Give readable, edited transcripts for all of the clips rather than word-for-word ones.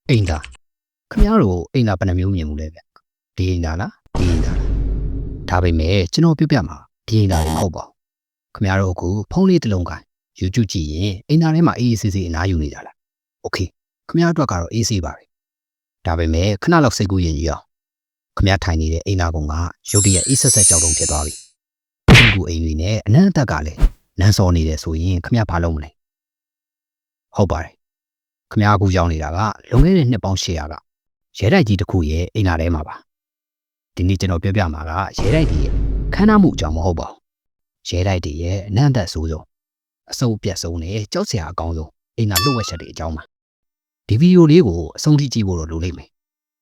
အိမ်သာခမရတို့အိမ်သာဘယ်နှမျိုးမြင်မှုလဲဗျဒီအိမ်သာလားဒီအိမ်သာလားဒါပေမဲ့ကျွန်တော်ပြပြမှာဒီအိမ်သာတွေမဟုတ်ပါဘူးခမရတို့အခုဖုန်းလေးတစ်လုံးက YouTube ကြည့်ရင်အိမ်သာထဲမှာအေးအေးဆေးဆေးအနားယူနေတာလားโอเคခမရတို့ကတော့အေးဆေးပါပဲဒါပေမဲ့ခဏလောက်စိတ်ကူးရင်ကြီးအောင်ခမရထိုင်နေတဲ့အိမ်သာကောင်ကရုတ်တရက်အေးဆက်ဆက်ကြောက်တုံဖြစ်သွားပြီအခုအိမ်တွေနဲ့အနမ်းအသက်ကလည်းနန်းစောနေတယ်ဆိုရင်ခမရဘာလုပ်မလဲဟုတ်ပါတယ်ခမရကူရောက်နေတာကလွန်ခဲ့တဲ့နှစ်ပေါင်း800ကရဲတိုက်ကြီးတစ်ခုရဲ့အိမ်သာထဲမှာပါဒီနေ့ကျွန်တော်ပြပြမှာကရဲတိုက်ကြီးရဲ့ခမ်းနားမှုအကြောင်းမဟုတ်ပါဘူးရဲတိုက်ကြီးရဲ့အနမ်းအသက်ဆိုးဆုံးအစုံပြတ်ဆုံးနဲ့ကြောက်စရာအကောင်းဆုံးအိမ်သာလှုပ်ဝက်ချက်တွေအကြောင်းပါဒီဗီဒီယိုလေးကိုအဆုံးထိကြည့်ဖို့တော့လိုလိမ့်မယ်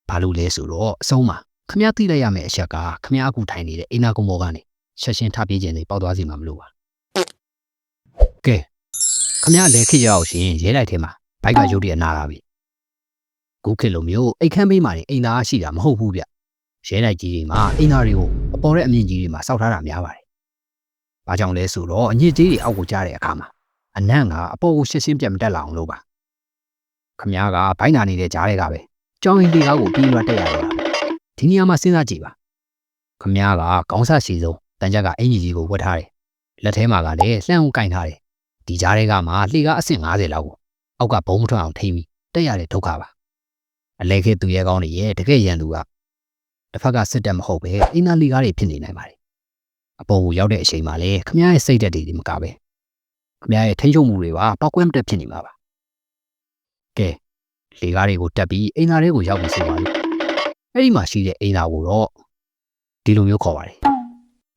ဘာလို့လဲဆိုတော့အဆုံးမှာခမရသိလိုက်ရမယ့်အချက်ကခမရအခုထိုင်နေတဲ့အိမ်သာကုန်းပေါ်ကနေချက်ချင်းထပြေးခြင်းတွေပေါက်သွားစီမှာမလို့ပါကဲခမရလဲခေရအောင်ရှင်ရဲတိုက်ထဲမှာဘိုက်ကရုတ်တရက်နာတာပြီခုခေတ်လိုမျိုးအိတ်ခမ်းပေးမှနေအိမ်သားရှိတာမဟုတ်ဘူးဗျရဲတိုက်ကြီးတွေမှာအိမ်သားတွေကိုအပေါ်တဲ့အမြင့်ကြီးတွေမှာစောက်ထားတာများပါတယ်။ဘာကြောင့်လဲဆိုတော့အညစ်အကြေးတွေအောက်ကိုကြားတဲ့အခါမှာအနံ့ကအပေါ်ကိုရှင်းရှင်းပြတ်မတက်လာအောင်လုပ်ပါခမ ्या ကဘိုင်းနာနေတဲ့ကြားတွေကပဲကြောင်းရင်တီကားကိုပြီးလွှတ်တက်ရတော့ဒီနေရာမှာစဉ်းစားကြည့်ပါခမ ्या ကခေါင်းဆက်စီဆုံးတန်ကြကအင်ဂျီကြီးကိုဝတ်ထားတယ်လက်ထဲမှာကလည်းလှမ်းဦးကင်ထားတယ်ဒီကြားတွေကမှလှေကားအဆင့်50လောက်ကိုအောက်ကဘုံမထွက်အောင်ထိပြီးတက်ရတဲ့ဒုက္ခပါအလဲခေသူရဲကောင်းတွေရဲ့တကယ်ရန်သူကတစ်ဖက်ကစစ်တက်မဟုတ်ပဲအင်းသားလီကားတွေဖြစ်နေနိုင်ပါတယ်အပေါ်ကိုရောက်တဲ့အချိန်မှာလေခမ ्या ရဲ့စိတ်ဓာတ်တွေမကပဲခမ ्या ရဲ့ထိန်းချုပ်မှုတွေပါပောက်ကွဲမတက်ဖြစ်နေမှာပါကဲလီကားတွေကိုတက်ပြီးအင်းသားတွေကိုရောက်ပြီးဆိုပါလို့အဲ့ဒီမှာရှိတဲ့အင်းသားကိုတော့ဒီလိုမျိုးခေါ်ပါတယ်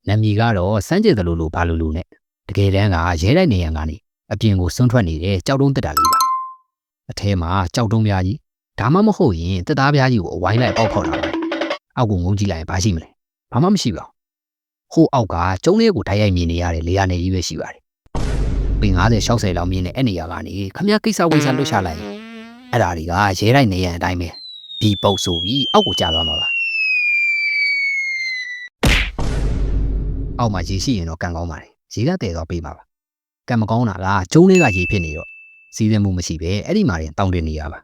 နာမည်ကတော့စမ်းကြယ်သလိုလိုဘာလိုလိုနဲ့တကယ်တမ်းကရဲတိုက်နေရန်ကနေအပြင်ကိုစွန့်ထွက်နေတဲ့ကြောက်တုံးတက်တာလေးပါအထဲမှာကြောက်တုံးပြားကြီးဒါမှမဟုတ်ရင်တက်သားပြားကြီးကိုအဝိုင်းလိုက်ပေါက်ဖောက်လာတယ်အောက်ကိုငုံကြည့်လိုက်ရင်ဘာရှိမလဲဘာမှမရှိပါဘူးဟိုအောက်ကကျုံးလေးကိုဓာတ်ရိုက်မြင်နေရတဲ့လေယာဉ်ကြီးပဲရှိပါတယ်ပေ50 60လောက်မြင်တဲ့အဲ့နေရာကနေခမရကိစ္စဝိဇ္ဇာလွတ်ချလိုက်ရင်အဲ့ဒါတွေကရဲတိုက်နေရန်အတိုင်းပဲဒီပုတ်ဆိုပြီးအောက်ကိုကျသွားမှာပါအောက်မှာရေရှိရင်တော့ကန်ကောင်းပါတယ်ရေကတည်သွားပေးပါကန်မကောင်းတာကကျုံးလေးကရေဖြစ်နေတော့စီးစင်းမှုမရှိပဲအဲ့ဒီမှာရင်တောင်းတင်နေရပါ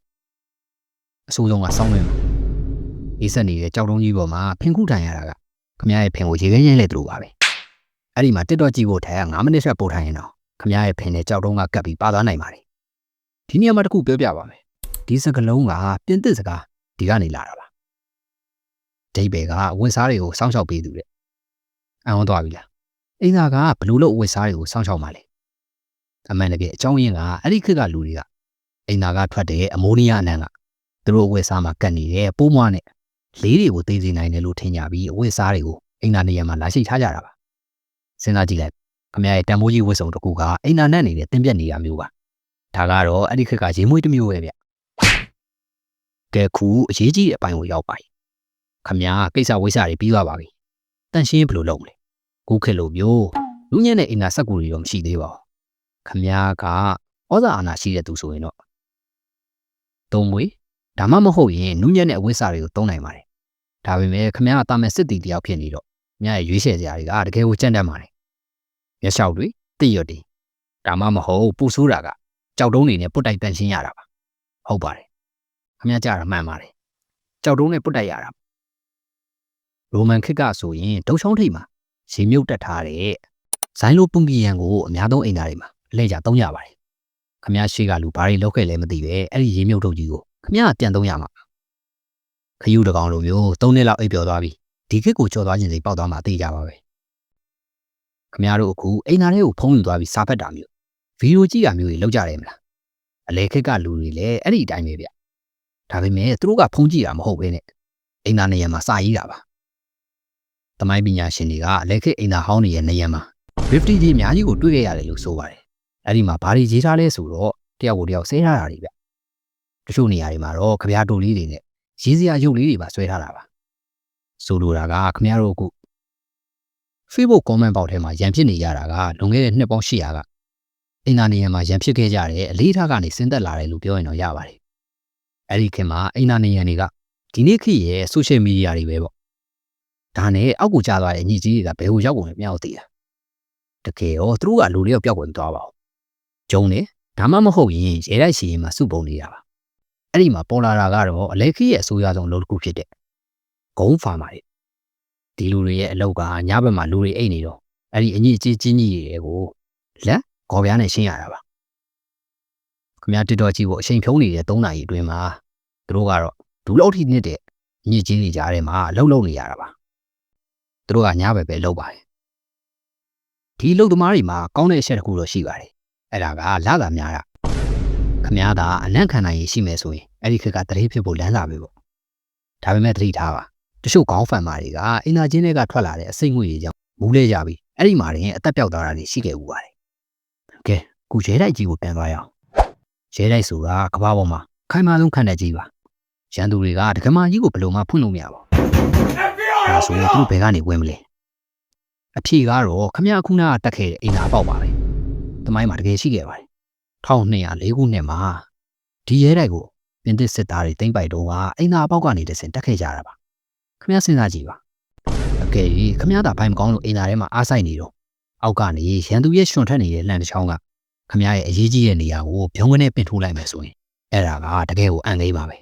အဆိုးဆုံးကစောင်းနေမှာအေးဆက်နေတဲ့ကြောက်တုံးကြီးပေါ်မှာဖင်ခုထိုင်ရတာကခမရရဲ့ဖင်ကိုရေခဲရင်းလဲတူပါပဲအဲ့ဒီမှာတစ်တော့ကြည့်ဖို့ထိုင်က9မိနစ်ဆက်ပို့ထိုင်ရင်တော့ခမရရဲ့ဖင်နဲ့ကြောက်တုံးကကပ်ပြီးပါသွားနိုင်ပါတယ်ဒီနေရာမှာတစ်ခုပြောပြပါမယ်ဒီစကလုံးကပြင်သစ်စကားဒီကနေလာတာပါဒိတ်ဘယ်ကဝစ်စားတွေကိုစောင့်ရှောက်ပေးသူတဲ့အံ့ဩသွားပြီလားအိမ်သာကဘလို့လို့ဝစ်စားတွေကိုစောင့်ရှောက်မှလဲအမှန်တကယ်အကြောင်းရင်းကအဲ့ဒီခေတ်ကလူတွေကအိမ်သာကထွက်တဲ့အမိုးနီးယားအနံကသူတို့အဝတ်စားမှာကတ်နေတဲ့ပိုးမွားနဲ့လေးတွေကိုသိစေနိုင်တယ်လို့ထင်ကြပြီးအဝတ်စားတွေကိုအိမ်သာနေရာမှာလာရှိထားကြတာပါစဉ်းစားကြည့်လိုက်ခမရရဲ့တန်ဖိုးကြီးဝတ်စုံတစ်ခုကအိမ်သာနဲ့နေတဲ့တင်းပြက်နေရမျိုးပါဒါကတော့အဲ့ဒီခေတ်ကရေမွေးတစ်မျိုးပဲဗျကဲခုအရေးကြီးတဲ့အပိုင်းကိုရောက်ပါပြီခမရကိစ္စဝိစ္စတွေပြီးသွားပါပြီတန်ရှင်းဘယ်လိုလုပ်မလဲခုခေတ်လိုမျိုးလူညံ့တဲ့အိမ်သာစက်ကူတွေတော့မရှိသေးပါဘူးခမရကဩဇာအာဏာရှိတဲ့သူဆိုရင်တော့သုံးမွေဒါမှမဟုတ်ရင်နုညံ့တဲ့အဝိစာတွေကိုသုံးနိုင်ပါတယ်ဒါပေမဲ့ခမရတာမဲ့စစ်တီတယောက်ဖြစ်နေတော့မြရဲ့ရွေးချယ်စရာတွေကတကယ်ကိုကြမ်းတမ်းပါတယ်မျက်လျှောက်တွေတိရွတ်တွေဒါမှမဟုတ်ပူဆိုးတာကကြောက်တုံးတွေနဲ့ပုတ်တိုက်တန့်ရှင်းရတာပါဟုတ်ပါတယ်ခမရကြတာမှန်ပါတယ်ကြောက်တုံးနဲ့ပုတ်တိုက်ရတာရိုမန်ခေတ်ကဆိုရင်ဒုံချောင်းထိပ်မှာရေမြုပ်တက်ထားတဲ့ဇိုင်းလိုပုန်ကီယန်ကိုအများဆုံးအိမ်သားတွေမှာအလဲကျသုံးရပါတယ်ခမရရှိကလူဘာတွေလောက်ခဲ့လဲမသိပဲအဲ့ဒီရေမြုပ်ထုတ်ကြီးကိုခမရပြန်သုံးရမှာခယူတကောင်လိုမျိုး3နှစ်လောက်အိပ်ပျော်သွားပြီဒီခေတ်ကိုကြော်သွားခြင်းစိပေါက်သွားမှသိကြပါပဲခမရတို့အခုအိမ်သားတွေကိုဖုံးယူသွားပြီးစာဖတ်တာမျိုးဗီဒီယိုကြည့်တာမျိုးတွေလောက်ကြတယ်မလားအလဲခေတ်ကလူတွေလည်းအဲ့ဒီအတိုင်းပဲဗျဒါပေမဲ့သူတို့ကဖုံးကြည့်တာမဟုတ်ပဲနဲ့အိမ်သားနေရာမှာစာရေးတာပါသမိုင်းပညာရှင်တွေကအလဲခေတ်အိမ်သားဟောင်းတွေရဲ့နေရာမှာ50ကြီးအများကြီးကိုတွေ့ခဲ့ရတယ်လို့ဆိုပါတယ်အဲ့ဒီမှာဘာတွေရေးထားလဲဆိုတော့တယောက်ကိုတယောက်ဆဲထားတာတွေဗျတချို့နေရာတွေမှာတော့ခပြားတူလေးတွေနဲ့ရေးစရာရုပ်လေးတွေပါဆွဲထားတာပါဆိုလိုတာကခမရတို့အခု Facebook comment ပေါက်ထဲမှာရန်ဖြစ်နေရတာကလွန်ခဲ့တဲ့နှစ်ပေါင်း800ကအိမ်သာနေရာမှာရန်ဖြစ်ခဲ့ကြတဲ့အလေးထားကနေဆင်းသက်လာတယ်လို့ပြောရင်တော့ရပါတယ်အဲ့ဒီခေတ်မှာအိမ်သာနေရာတွေကဒီနေ့ခေတ်ရဲ့ social media တွေပဲပေါ့ဒါနဲ့အောက်ကိုကျသွားတဲ့ညီကြီးတွေကဘယ်ကိုရောက်ကုန်လဲမရောက်သေးတာတကယ်ရောသူတို့ကလူတွေရောက်ပျောက်ကုန်သွားပါဘူးဂျုံနေဒါမှမဟုတ်ရင်ရဲတိုက်ရှိရင်မှစုပုံနေတာပါ အဲ့ဒီမှာပေါ်လာတာကတော့အလဲခေရဲ့အဆိုးရွားဆုံးအလုပ်တစ်ခုဖြစ်တဲ့ဂုံးဖာမာတွေဒီလူတွေရဲ့အလုပ်ကညဘက်မှာလူတွေအိတ်နေတော့အဲ့ဒီအညစ်အကြေးကြီးတွေကိုလက်ခေါ်ပြားနဲ့ရှင်းရတာပါခင်ဗျာတစ်တော်ကြီးကိုအချိန်ဖြုံးနေတဲ့3 နာရီအတွင်းမှာသူတို့ကတော့ဒူးလောက်ထိနစ်တဲ့အညစ်အကြေးတွေကြားထဲမှာလှုပ်လှုပ်နေရတာပါသူတို့ကညဘက်ပဲလှုပ်ပါတယ်ဒီလှုပ်သမားတွေမှာကောင်းတဲ့အချက်တစ်ခုတော့ရှိပါတယ်အဲ့ဒါကလာတာများတာခင်ဗျားသာအနံ့ခံနိုင်ရရှိမယ်ဆိုရင်အဲ့ဒီခက်ကတရေဖြစ်ဖို့လမ်းလာပြီပေါ့ဒါပေမဲ့သတိထားပါတချို့ခေါင်းဖန်မာတွေကအင်နာချင်းတွေကထွက်လာတဲ့အစိတ်ငွေတွေကြောင့်မူးလဲကြပြီအဲ့ဒီမှာတင်အသက်ပြောက်သွားတာတွေရှိခဲ့ဦးပါတယ်ကဲခုရဲတိုက်ကြီးကိုပြန်သွားရအောင်ရဲတိုက်ဆိုတာကဘာပေါ်မှာခိုင်မာဆုံးခန့်တဲ့ကြီးပါရန်သူတွေကဒကမာကြီးကိုဘယ်လိုမှဖွင့်လို့မရပါဘူးဒါဆိုရင်သူတို့ဘယ်ကနေဝင်မလဲအဖြေကတော့ခမရခုနကတက်ခဲ့တဲ့အင်နာပေါက်ပါပဲသမိုင်းမှာတကယ်ရှိခဲ့ပါတယ်1204ခုနှစ်မှာဒီရဲတိုက်ကိုပြင်သစ်စစ်သားတွေတိမ့်ပိုက်တော့ကအင်နာပေါက်ကနေတဆင်တက်ခဲ့ကြတာပါခမရစဉ်းစားကြည့်ပါအကယ်၍ခမရသာဘိုင်မကောင်းလို့အင်နာထဲမှာအားဆိုင်နေတော့အောက်ကနေရန်သူရဲ့ရှင်ထက်နေတဲ့လှန်တစ်ချောင်းကခမရရဲ့အရေးကြီးတဲ့နေရာကိုဖြုံးကနေပင်ထိုးလိုက်မယ်ဆိုရင်အဲ့ဒါကတကယ်ကိုအံကိန်းပါပဲ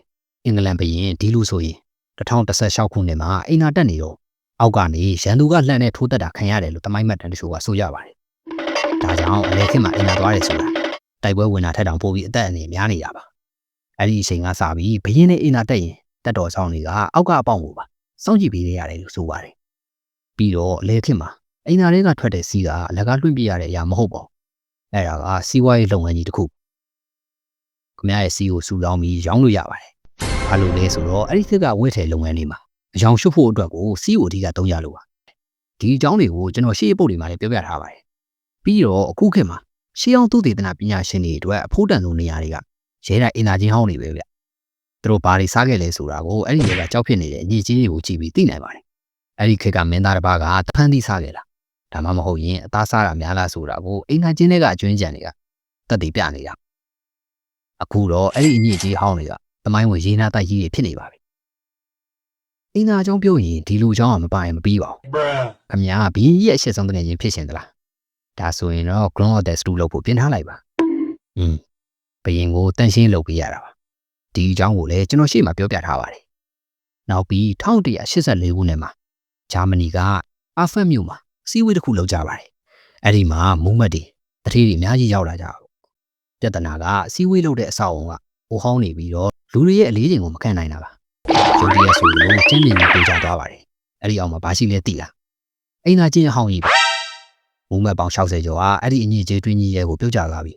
အင်္ဂလန်ဘရင်ဒီလိုဆိုရင်2016ခုနှစ်မှာအင်နာတက်နေတော့အောက်ကနေရန်သူကလှန်နဲ့ထိုးတက်တာခံရတယ်လို့တမိုင်းမှတ်တမ်းတချို့ကဆိုကြပါတယ်ဒါကြောင့်အလဲခေတ်မှာအင်နာသွားတယ်ဆိုတာတိုက်ပွဲဝင်တာထက်တောင်ပိုပြီးအသက်အန္တရာယ်များနေတာပါအဲ့ဒီအချိန်ကစပြီးဘရင်နဲ့အင်နာတက်ရင်တက်တော်ဆောင်တွေကအောက်ကအပေါင်ကိုပါစောင့်ကြည့်ပေးရတယ်လို့ဆိုပါတယ်ပြီးတော့အလဲခေတ်မှာအင်နာတွေကထွက်တဲ့စီးကအလကားလွှင့်ပြရတဲ့အရာမဟုတ်ပါဘူးအဲ့ဒါကစီးပွားရေးလုပ်ငန်းကြီးတစ်ခုခမရရဲ့စီးကိုစူလောင်းပြီးရောင်းလို့ရပါတယ်ဘာလို့လဲဆိုတော့အဲ့ဒီခေတ်ကဝက်ထဲလုပ်ငန်းတွေမှာအယောင်ရှုပ်ဖို့အတွက်ကိုစီးကိုအဓိကသုံးရလို့ပါဒီအကြောင်းတွေကိုကျွန်တော်ရှေ့ပုတ်တွေမှာလည်းပြောပြထားပါတယ်ပြီးတော့အခုခေတ်မှာရှေးအောင်သုတေသနပညာရှင်တွေအတွက်အဖို့တန်ဆုံးနေရာတွေကရဲတိုင်းအင်နာချင်းဟောင်းနေပဲဗျသူတို့ဘာတွေစားခဲ့လဲဆိုတာကိုအဲ့ဒီတွေကကြောက်ဖြစ်နေတဲ့အညစ်အကြေးတွေကိုကြည့်ပြီးသိနိုင်ပါတယ်အဲ့ဒီခေတ်ကမင်းသားတစ်ပါးကတဖန်သီးစားခဲ့လားဒါမှမဟုတ်ရင်အသားစားတာများလားဆိုတာကိုအင်နာချင်းတွေကအကျွင်းကြံတွေကတက်တည်ပြနေတာအခုတော့အဲ့ဒီအညစ်အကြေးဟောင်းတွေကသမိုင်းဝင်ရေးနာတိုက်ကြီးတွေဖြစ်နေပါပြီအင်နာအကြောင်းပြောရင်ဒီလိုအကြောင်းကမပါရင်မပြီးပါဘူးခင်ဗျာဘီရဲ့အချက်ဆုံးတကယ်ချင်းဖြစ်ရှင်သလားဒါဆိုရင်တော့ ground of the stew လို့ပြင်ထားလိုက်ပါဘယင်ကိုတန်ရှင်းလုပ်ပေးရတာပါဒီအကြောင်းကိုလည်းကျွန်တော်ရှေ့မှာပြောပြထားပါတယ်နောက်ပြီး1184ခုနှစ်မှာဂျာမနီကအာဖတ်မြို့မှာစီးဝေးတစ်ခုလုပ်ကြပါတယ်အဲ့ဒီမှာမူးမတ်တွေတတိတွေအများကြီးရောက်လာကြတယ်ပြဿနာကစီးဝေးလုပ်တဲ့အဆောက်အုံကဟိုဟောင်းနေပြီးတော့လူတွေရဲ့အလေးချိန်ကိုမခံနိုင်တာပါဂျိုဒီယာဆိုလို့ကျင်းမြင်ကြီးပြေးကြသွားပါတယ်အဲ့ဒီအောင်မှာဘာရှိလဲသိလားအိမ်သာချင်းအဟောင်းကြီးမူးမတ်ပေါင်း60ကျော်ကအဲ့ဒီအညစ်အကြေးတွင်းကြီးရဲကိုပြုတ်ကျသွားပြီ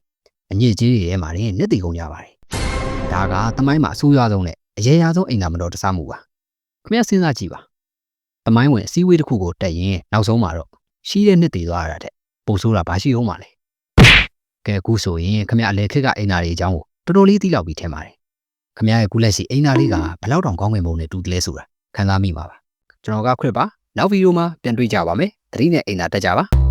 အညစ်အကြေးတွေထဲမှာနေနှစ်သိကုန်ကြပါတယ်ဒါကသမိုင်းမှာအဆိုးရွားဆုံးနဲ့အရေးအရာဆုံးအိမ်သာမတော်တဆမှုပါခင်ဗျားစဉ်းစားကြည့်ပါသမိုင်းဝင်အစည်းအဝေးတစ်ခုကိုတက်ရင်နောက်ဆုံးမှာတော့ရှိတဲ့နှစ်တည်သွားရတဲ့ပိုဆိုးတာဘာရှိအောင်ပါလဲကဲအခုဆိုရင်ခင်ဗျားအလဲခက်ကအိမ်သာတွေအကြောင်းကိုတော်တော်လေးသိလောက်ပြီးထင်ပါတယ်ခင်ဗျားရဲ့ခုလက်ရှိအိမ်သာလေးကဘလောက်တောင်ကောင်းငင်ပုံနဲ့တူတလဲဆိုတာခံစားမိပါပါကျွန်တော်ကခွတ်ပါနောက်ဗီဒီယိုမှာပြန်တွေ့ကြပါမယ်သတိနဲ့အိမ်သာတက်ကြပါ